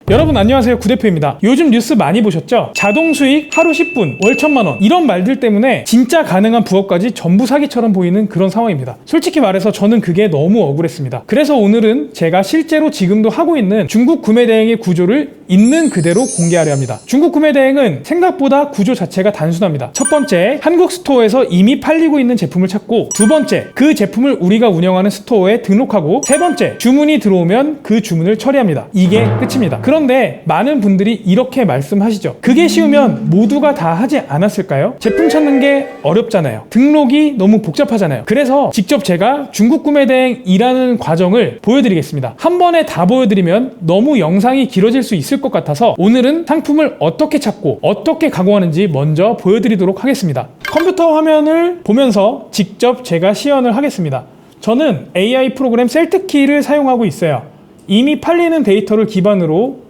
여러분 안녕하세요, 구대표입니다. 요즘 뉴스 많이 보셨죠? 자동수익 하루 10분 월 1000만원 이런 말들 때문에 진짜 가능한 부업까지 전부 사기처럼 보이는 그런 상황입니다. 솔직히 말해서 저는 그게 너무 억울했습니다. 그래서 오늘은 제가 실제로 지금도 하고 있는 중국 구매대행의 구조를 있는 그대로 공개하려 합니다. 중국 구매대행은 생각보다 구조 자체가 단순합니다. 첫 번째, 한국 스토어에서 이미 팔리고 있는 제품을 찾고, 두 번째, 그 제품을 우리가 운영하는 스토어에 등록하고, 세 번째, 주문이 들어오면 그 주문을 처리합니다. 이게 끝입니다. 그런데 많은 분들이 이렇게 말씀하시죠. 그게 쉬우면 모두가 다 하지 않았을까요? 제품 찾는 게 어렵잖아요. 등록이 너무 복잡하잖아요. 그래서 직접 제가 중국 구매대행 일하는 과정을 보여드리겠습니다. 한 번에 다 보여드리면 너무 영상이 길어질 수 있을 것 같아서 오늘은 상품을 어떻게 찾고 어떻게 가공하는지 먼저 보여드리도록 하겠습니다. 컴퓨터 화면을 보면서 직접 제가 시연을 하겠습니다. 저는 AI 프로그램 셀트키를 사용하고 있어요. 이미 팔리는 데이터를 기반으로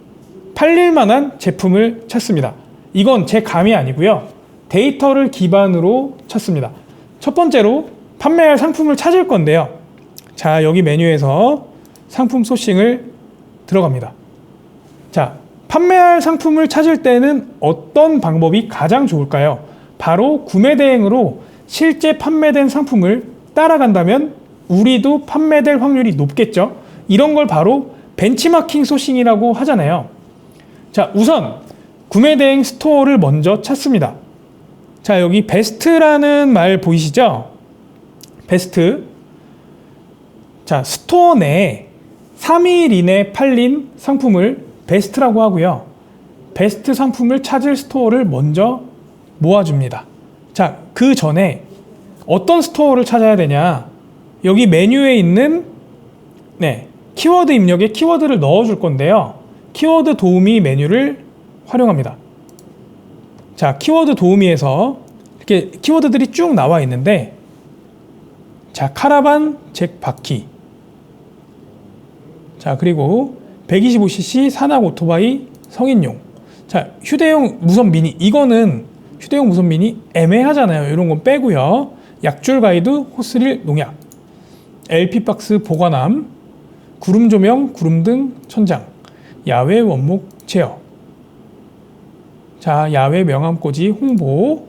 팔릴 만한 제품을 찾습니다. 이건 제 감이 아니고요. 데이터를 기반으로 찾습니다. 첫 번째로 판매할 상품을 찾을 건데요. 자, 여기 메뉴에서 상품 소싱을 들어갑니다. 자, 판매할 상품을 찾을 때는 어떤 방법이 가장 좋을까요? 바로 구매대행으로 실제 판매된 상품을 따라간다면 우리도 판매될 확률이 높겠죠? 이런 걸 바로 벤치마킹 소싱이라고 하잖아요. 자, 우선 구매대행 스토어를 먼저 찾습니다. 자, 여기 베스트라는 말 보이시죠? 베스트. 자, 스토어 내에 3일 이내 팔린 상품을 베스트라고 하고요. 베스트 상품을 찾을 스토어를 먼저 모아줍니다. 자, 그 전에 어떤 스토어를 찾아야 되냐? 여기 메뉴에 있는 키워드 입력에 키워드를 넣어줄 건데요. 키워드 도우미 메뉴를 활용합니다. 자, 키워드 도우미에서 이렇게 키워드들이 쭉 나와 있는데, 자, 카라반 잭 바퀴, 자, 그리고 125cc 산악 오토바이 성인용, 자, 휴대용 무선 미니, 이거는 휴대용 무선 미니 애매하잖아요. 이런 건 빼고요. 약줄 가이드, 호스릴 농약, LP 박스 보관함, 구름 조명, 구름등 천장, 야외 원목 제어, 자, 야외 명암꽂이 홍보,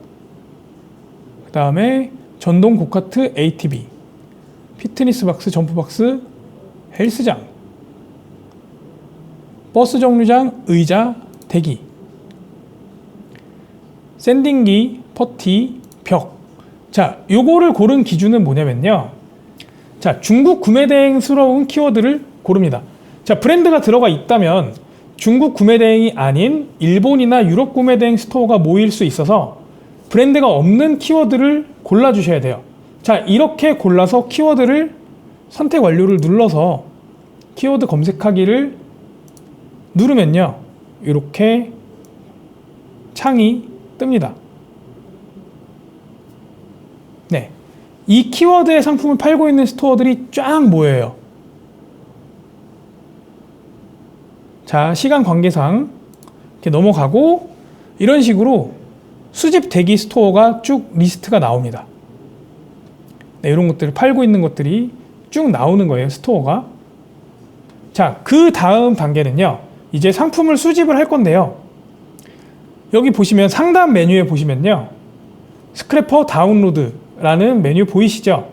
그 다음에 전동 고카트 ATV, 피트니스 박스, 점프 박스, 헬스장, 버스 정류장, 의자, 대기, 샌딩기, 퍼티, 벽. 자, 요거를 고른 기준은 뭐냐면요. 자, 중국 구매대행스러운 키워드를 고릅니다. 자, 브랜드가 들어가 있다면 중국 구매대행이 아닌 일본이나 유럽 구매대행 스토어가 모일 수 있어서 브랜드가 없는 키워드를 골라주셔야 돼요. 자, 이렇게 골라서 키워드를 선택 완료를 눌러서 키워드 검색하기를 누르면요, 이렇게 창이 뜹니다. 네, 이 키워드의 상품을 팔고 있는 스토어들이 쫙 모여요. 자, 시간 관계상 이렇게 넘어가고 이런 식으로 수집 대기 스토어가 쭉 리스트가 나옵니다. 네, 이런 것들을 팔고 있는 것들이 쭉 나오는 거예요, 스토어가. 자, 그 다음 단계는요, 이제 상품을 수집을 할 건데요. 여기 보시면 상단 메뉴에 보시면요, 스크래퍼 다운로드라는 메뉴 보이시죠?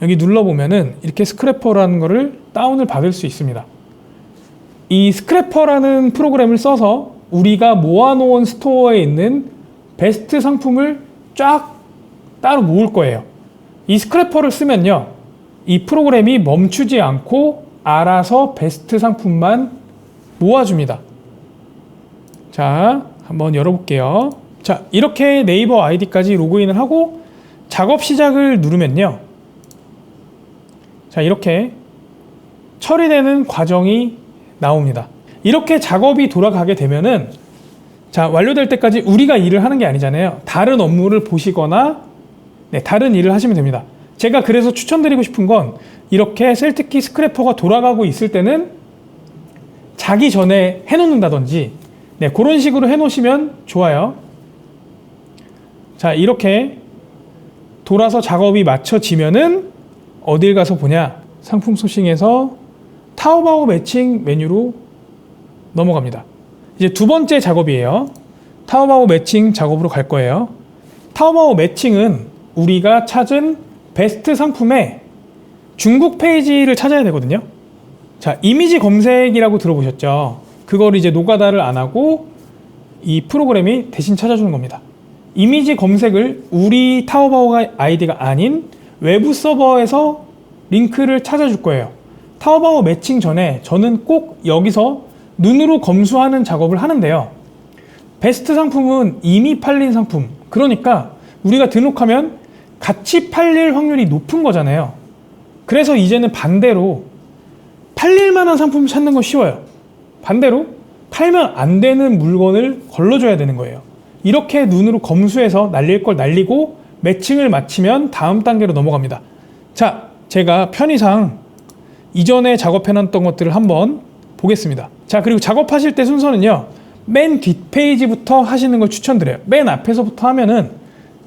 여기 눌러보면은 이렇게 스크래퍼라는 거를 다운을 받을 수 있습니다. 이 스크래퍼라는 프로그램을 써서 우리가 모아놓은 스토어에 있는 베스트 상품을 쫙 따로 모을 거예요. 이 스크래퍼를 쓰면요, 이 프로그램이 멈추지 않고 알아서 베스트 상품만 모아줍니다. 자, 한번 열어볼게요. 자, 이렇게 네이버 아이디까지 로그인을 하고 작업 시작을 누르면요, 자, 이렇게 처리되는 과정이 나옵니다. 이렇게 작업이 돌아가게 되면은, 자, 완료될 때까지 우리가 일을 하는 게 아니잖아요. 다른 업무를 보시거나 다른 일을 하시면 됩니다. 제가 그래서 추천드리고 싶은 건 이렇게 셀트키 스크래퍼가 돌아가고 있을 때는 자기 전에 해놓는다든지 그런 식으로 해놓으시면 좋아요. 자, 이렇게 돌아서 작업이 마쳐지면은 어딜 가서 보냐, 상품 소싱에서 타오바오 매칭 메뉴로 넘어갑니다. 이제 두 번째 작업이에요. 타오바오 매칭 작업으로 갈 거예요. 타오바오 매칭은 우리가 찾은 베스트 상품의 중국 페이지를 찾아야 되거든요. 자, 이미지 검색이라고 들어보셨죠? 그걸 이제 노가다를 안 하고 이 프로그램이 대신 찾아주는 겁니다. 이미지 검색을 우리 타오바오가 아이디가 아닌 외부 서버에서 링크를 찾아줄 거예요. 타오바오 매칭 전에 저는 꼭 여기서 눈으로 검수하는 작업을 하는데요. 베스트 상품은 이미 팔린 상품, 그러니까 우리가 등록하면 같이 팔릴 확률이 높은 거잖아요. 그래서 이제는 반대로 팔릴 만한 상품을 찾는 건 쉬워요. 반대로 팔면 안 되는 물건을 걸러줘야 되는 거예요. 이렇게 눈으로 검수해서 날릴 걸 날리고 매칭을 마치면 다음 단계로 넘어갑니다. 자, 제가 편의상 이전에 작업해놨던 것들을 한번 보겠습니다. 자, 그리고 작업하실 때 순서는요, 맨 뒷페이지부터 하시는 걸 추천드려요. 맨 앞에서부터 하면은,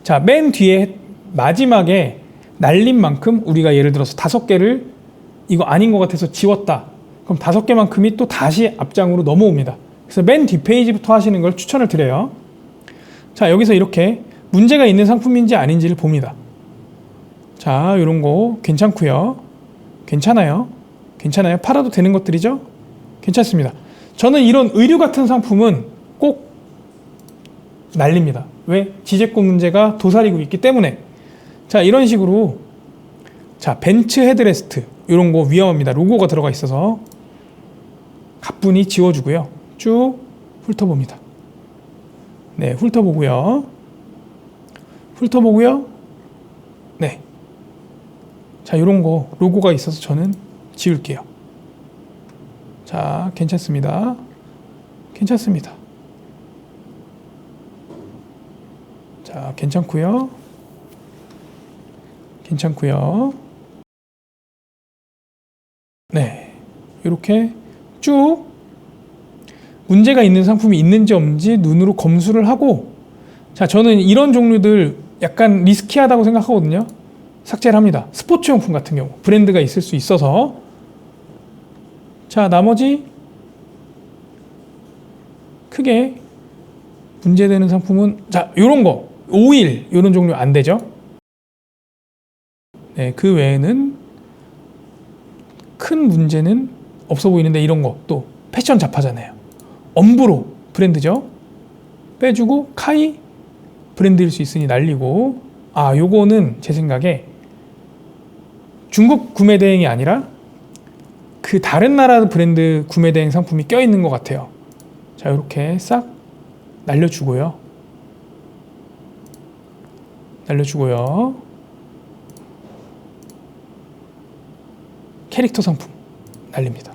자, 맨 뒤에 마지막에 날린 만큼 우리가 예를 들어서 5개를 이거 아닌 것 같아서 지웠다. 그럼 5개만큼이 또 다시 앞장으로 넘어옵니다. 그래서 맨 뒷페이지부터 하시는 걸 추천을 드려요. 자, 여기서 이렇게 문제가 있는 상품인지 아닌지를 봅니다. 자, 이런 거 괜찮고요. 괜찮아요. 괜찮아요. 팔아도 되는 것들이죠? 괜찮습니다. 저는 이런 의류 같은 상품은 꼭 날립니다. 왜? 지재권 문제가 도사리고 있기 때문에. 자, 이런 식으로, 자, 벤츠 헤드레스트 이런 거 위험합니다. 로고가 들어가 있어서 가뿐히 지워주고요. 쭉 훑어봅니다. 네, 훑어보고요. 훑어보고요. 네. 자, 이런 거 로고가 있어서 저는 지울게요. 자, 괜찮습니다. 괜찮습니다. 자, 괜찮고요. 괜찮고요. 네, 이렇게 쭉 문제가 있는 상품이 있는지 없는지 눈으로 검수를 하고, 자, 저는 이런 종류들 약간 리스키하다고 생각하거든요. 삭제를 합니다. 스포츠용품 같은 경우 브랜드가 있을 수 있어서. 자, 나머지 크게 문제되는 상품은, 자, 요런 거 오일 요런 종류 안 되죠. 네, 그 외에는 큰 문제는 없어 보이는데, 이런 거 또 패션 잡화잖아요. 엄브로 브랜드죠. 빼주고 카이 브랜드일 수 있으니 날리고. 아, 요거는 제 생각에 중국 구매 대행이 아니라 그 다른 나라 브랜드 구매 대행 상품이 껴있는 것 같아요. 자, 이렇게 싹 날려주고요. 날려주고요. 캐릭터 상품 날립니다.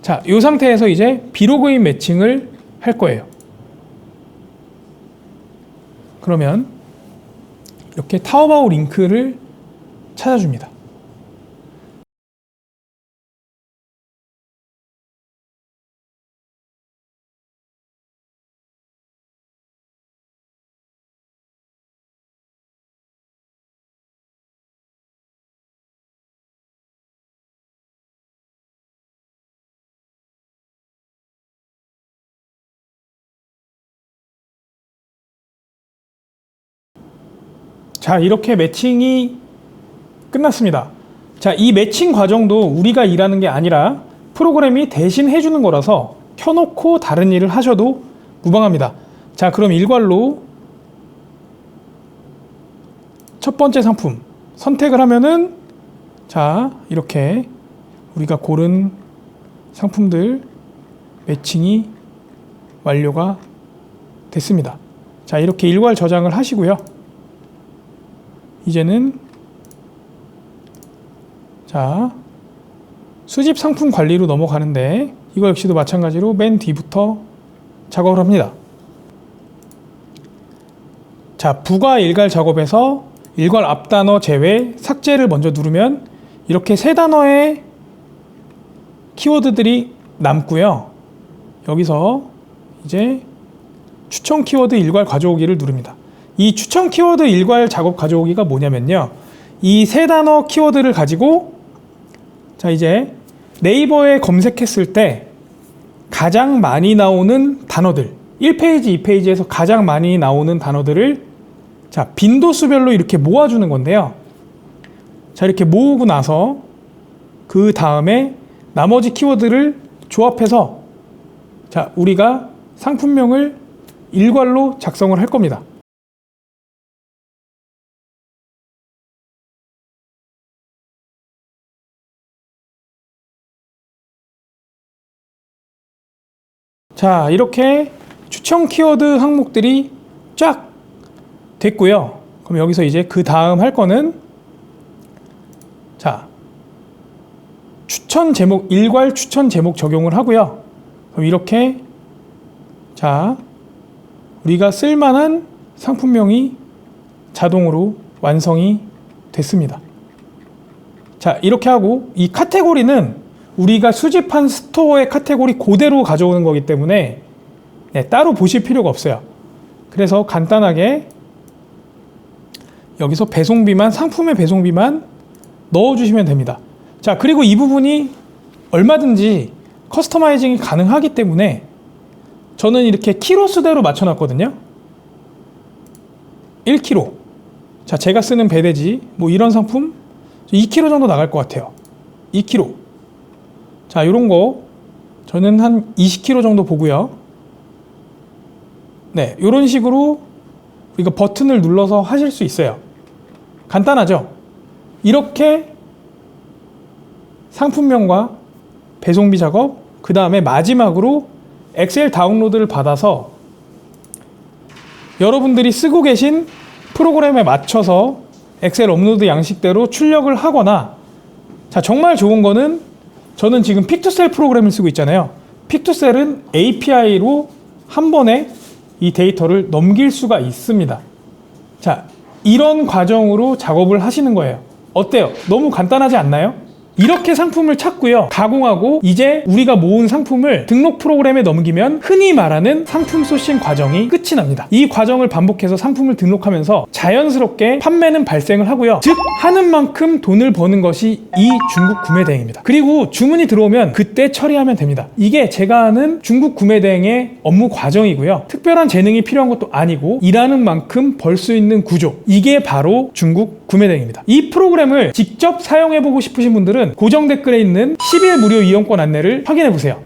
자, 이 상태에서 이제 비로그인 매칭을 할 거예요. 그러면 이렇게 타오바오 링크를 찾아줍니다. 자, 이렇게 매칭이 끝났습니다. 자, 이 매칭 과정도 우리가 일하는 게 아니라 프로그램이 대신 해주는 거라서 켜놓고 다른 일을 하셔도 무방합니다. 자, 그럼 일괄로 첫 번째 상품 선택을 하면은, 자, 이렇게 우리가 고른 상품들 매칭이 완료가 됐습니다. 자, 이렇게 일괄 저장을 하시고요. 이제는, 자, 수집 상품 관리로 넘어가는데, 이거 역시도 마찬가지로 맨 뒤부터 작업을 합니다. 자, 부가 일괄 작업에서 일괄 앞 단어 제외 삭제를 먼저 누르면 이렇게 세 단어의 키워드들이 남고요. 여기서 이제 추천 키워드 일괄 가져오기를 누릅니다. 이 추천 키워드 일괄 작업 가져오기가 뭐냐면요, 이 세 단어 키워드를 가지고, 자, 이제 네이버에 검색했을 때 가장 많이 나오는 단어들, 1페이지, 2페이지에서 가장 많이 나오는 단어들을 자, 빈도수별로 이렇게 모아주는 건데요. 자, 이렇게 모으고 나서 그 다음에 나머지 키워드를 조합해서 자, 우리가 상품명을 일괄로 작성을 할 겁니다. 자, 이렇게 추천 키워드 항목들이 쫙 됐고요. 그럼 여기서 이제 그 다음 할 거는 자, 추천 제목, 일괄 추천 제목 적용을 하고요. 그럼 이렇게 자, 우리가 쓸만한 상품명이 자동으로 완성이 됐습니다. 자, 이렇게 하고 이 카테고리는 우리가 수집한 스토어의 카테고리 그대로 가져오는 거기 때문에 네, 따로 보실 필요가 없어요. 그래서 간단하게 여기서 배송비만, 상품의 배송비만 넣어주시면 됩니다. 자, 그리고 이 부분이 얼마든지 커스터마이징이 가능하기 때문에 저는 이렇게 키로 수대로 맞춰놨거든요. 1kg. 자, 제가 쓰는 배대지, 뭐 이런 상품 2kg 정도 나갈 것 같아요. 2kg. 자, 요런 거 저는 한 20kg 정도 보고요. 네, 요런 식으로 우리가 버튼을 눌러서 하실 수 있어요. 간단하죠? 이렇게 상품명과 배송비 작업, 그 다음에 마지막으로 엑셀 다운로드를 받아서 여러분들이 쓰고 계신 프로그램에 맞춰서 엑셀 업로드 양식대로 출력을 하거나 자, 정말 좋은 거는 저는 지금 픽투셀 프로그램을 쓰고 있잖아요. 픽투셀은 API로 한 번에 이 데이터를 넘길 수가 있습니다. 자, 이런 과정으로 작업을 하시는 거예요. 어때요? 너무 간단하지 않나요? 이렇게 상품을 찾고요. 가공하고 이제 우리가 모은 상품을 등록 프로그램에 넘기면 흔히 말하는 상품 소싱 과정이 끝이 납니다. 이 과정을 반복해서 상품을 등록하면서 자연스럽게 판매는 발생을 하고요. 즉, 하는 만큼 돈을 버는 것이 이 중국 구매 대행입니다. 그리고 주문이 들어오면 그때 처리하면 됩니다. 이게 제가 하는 중국 구매 대행의 업무 과정이고요. 특별한 재능이 필요한 것도 아니고 일하는 만큼 벌 수 있는 구조. 이게 바로 중국 구매 대행입니다. 이 프로그램을 직접 사용해보고 싶으신 분들은 고정 댓글에 있는 10일 무료 이용권 안내를 확인해 보세요.